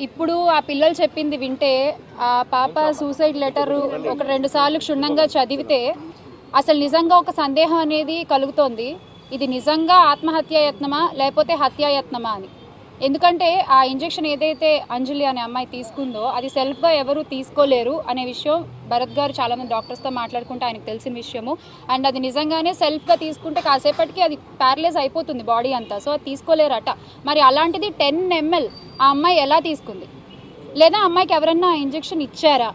ఇప్పుడు ఆ పిల్లలు చెప్పింది వింటే ఆ పాప సూసైడ్ లెటర్ ఒక 2 సార్లు క్షుణ్ణంగా చదివితే అసలు నిజంగా ఒక సందేహం అనేది కలుగుతోంది. ఇది నిజంగా ఆత్మహత్యాయత్నమా లేకపోతే హత్యాయత్నమా అని. ఎందుకంటే ఆ ఇంజెక్షన్ ఏదైతే అంజలి అనే అమ్మాయి తీసుకుందో అది సెల్ఫ్గా ఎవరు తీసుకోలేరు అనే విషయం భరత్ గారు చాలామంది డాక్టర్స్తో మాట్లాడుకుంటే ఆయనకు తెలిసిన విషయము. అండ్ అది నిజంగానే సెల్ఫ్గా తీసుకుంటే కాసేపటికి అది ప్యారలైజ్ అయిపోతుంది బాడీ అంతా. సో అది తీసుకోలేరట. మరి అలాంటిది 10 ml ఆ అమ్మాయి ఎలా తీసుకుంది, లేదా అమ్మాయికి ఎవరన్నా ఇంజెక్షన్ ఇచ్చారా?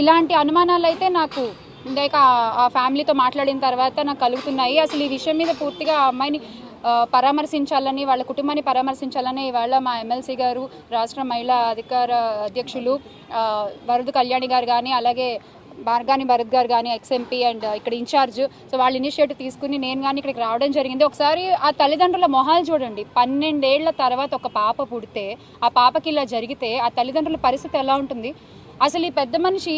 ఇలాంటి అనుమానాలు అయితే నాకు ఇందాక ఆ ఫ్యామిలీతో మాట్లాడిన తర్వాత నాకు కలుగుతున్నాయి. అసలు ఈ విషయం మీద పూర్తిగా ఆ అమ్మాయిని పరామర్శించాలని, వాళ్ళ కుటుంబాన్ని పరామర్శించాలని ఇవాళ మా ఎమ్మెల్సీ గారు, రాష్ట్ర మహిళా అధ్యక్షులు వరద కళ్యాణి గారు కానీ, అలాగే మార్గాని భరత్ గారు కానీ, ఎక్స్ఎంపీ అండ్ ఇక్కడ ఇన్ఛార్జ్, సో వాళ్ళ ఇనిషియేటివ్ తీసుకుని నేను కానీ ఇక్కడికి రావడం జరిగింది. ఒకసారి ఆ తల్లిదండ్రుల మొహాలు చూడండి. 12 ఏళ్ల తర్వాత ఒక పాప పుడితే ఆ పాపకి ఇలా జరిగితే ఆ తల్లిదండ్రుల పరిస్థితి ఎలా ఉంటుంది? అసలు ఈ పెద్ద మనిషి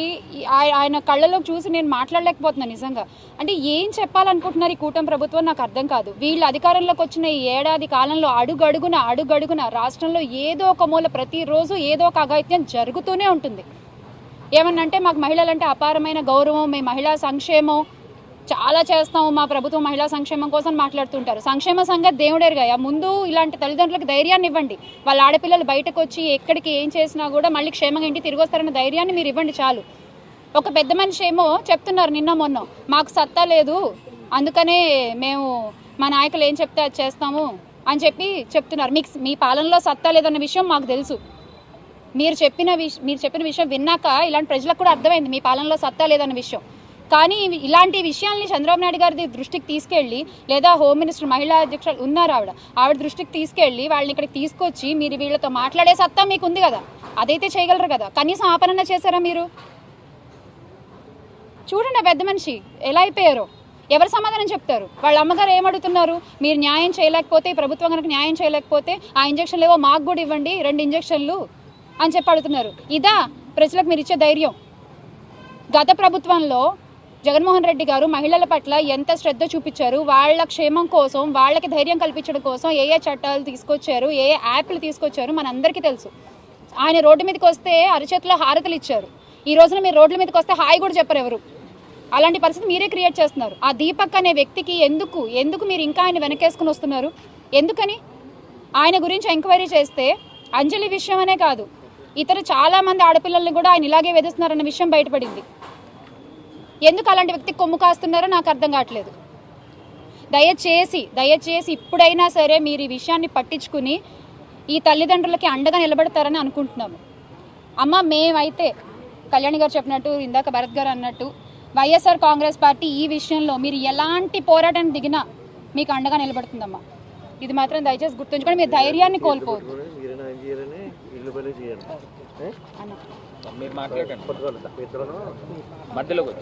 ఆయన కళ్ళలో చూసి నేను మాట్లాడలేకపోతున్నాను నిజంగా. అంటే ఏం చెప్పాలనుకుంటున్నారు ఈ కూటమి ప్రభుత్వం నాకు అర్థం కాదు. వీళ్ళు అధికారంలోకి వచ్చిన ఈ ఏడాది కాలంలో అడుగడుగున రాష్ట్రంలో ఏదో ఒక మూల ప్రతిరోజు ఏదో ఒక అఘాయిత్యం జరుగుతూనే ఉంటుంది. ఏమన్నంటే మాకు మహిళలంటే అపారమైన గౌరవం, మేము మహిళా సంక్షేమం చాలా చేస్తాము, మా ప్రభుత్వం మహిళా సంక్షేమం కోసం మాట్లాడుతుంటారు. సంక్షేమ సంగతి దేవుడేరుగా. ముందు ఇలాంటి తల్లిదండ్రులకు ధైర్యాన్ని ఇవ్వండి. వాళ్ళ ఆడపిల్లలు బయటకు వచ్చి ఎక్కడికి ఏం చేసినా కూడా మళ్ళీ క్షేమంగా ఇంటికి తిరిగి వస్తారన్న ధైర్యాన్ని మీరు ఇవ్వండి చాలు. ఒక పెద్ద మనిషి ఏమో చెప్తున్నారు నిన్న మొన్న, మాకు సత్తా లేదు అందుకనే మేము మా నాయకులు ఏం చెప్తే అది చేస్తాము అని చెప్తున్నారు. మీ పాలనలో సత్తా లేదన్న విషయం మాకు తెలుసు. మీరు చెప్పిన విషయం విన్నాక ఇలాంటి ప్రజలకు కూడా అర్థమైంది మీ పాలనలో సత్తా లేదన్న విషయం. కానీ ఇలాంటి విషయాల్ని చంద్రబాబు నాయుడు గారి దృష్టికి తీసుకెళ్ళి, లేదా హోమ్ మినిస్టర్ మహిళా అధ్యక్షులు ఉన్నారు ఆవిడ దృష్టికి తీసుకెళ్ళి వాళ్ళని ఇక్కడికి తీసుకొచ్చి మీరు వీళ్ళతో మాట్లాడే సత్తా మీకు ఉంది కదా, అదైతే చేయగలరు కదా. కనీసం ఆపరణ చేశారా మీరు? చూడండి ఆ పెద్ద మనిషి ఎలా అయిపోయారో. ఎవరు సమాధానం చెప్తారు? వాళ్ళ అమ్మగారు ఏమడుగుతున్నారు? మీరు న్యాయం చేయలేకపోతే, ప్రభుత్వం కనుక న్యాయం చేయలేకపోతే ఆ ఇంజక్షన్లు ఏవో మాకు కూడా ఇవ్వండి 2 ఇంజక్షన్లు అని చెప్పి అడుగుతున్నారు. ఇదా ప్రజలకు మీరు ఇచ్చే ధైర్యం? గత ప్రభుత్వంలో జగన్మోహన్ రెడ్డి గారు మహిళల పట్ల ఎంత శ్రద్ధ చూపించారు, వాళ్ళ క్షేమం కోసం, వాళ్ళకి ధైర్యం కల్పించడం కోసం ఏ చట్టాలు తీసుకొచ్చారు, ఏ యాప్లు తీసుకొచ్చారు మనందరికీ తెలుసు. ఆయన రోడ్డు మీదకి వస్తే అరచేతిలో హారతలు ఇచ్చారు. ఈ రోజున మీరు రోడ్ల మీదకి వస్తే హాయి కూడా చెప్పరు ఎవరు. అలాంటి పరిస్థితి మీరే క్రియేట్ చేస్తున్నారు. ఆ దీపక్ అనే వ్యక్తికి ఎందుకు మీరు ఇంకా ఆయన వెనకేసుకుని వస్తున్నారు? ఎందుకని? ఆయన గురించి ఎంక్వైరీ చేస్తే అంజలి విషయం అనే కాదు, ఇతర చాలా మంది ఆడపిల్లల్ని కూడా ఆయన ఇలాగే వేధిస్తున్నారన్న విషయం బయటపడింది. ఎందుకు అలాంటి వ్యక్తికి కొమ్ము కాస్తున్నారో నాకు అర్థం కావట్లేదు. దయచేసి ఇప్పుడైనా సరే మీరు ఈ విషయాన్ని పట్టించుకుని ఈ తల్లిదండ్రులకి అండగా నిలబడతారని అనుకుంటున్నాము. అమ్మ, మేమైతే కళ్యాణి గారు చెప్పినట్టు, ఇందాక భరత్ గారు అన్నట్టు, వైఎస్ఆర్ కాంగ్రెస్ పార్టీ ఈ విషయంలో మీరు ఎలాంటి పోరాటాన్ని దిగినా మీకు అండగా నిలబడుతుందమ్మా. ఇది మాత్రం దయచేసి గుర్తుంచుకొని మీరు ధైర్యాన్ని కోల్పోవద్దు. మీరు మాట్లాడండి మధ్యలోకి వచ్చి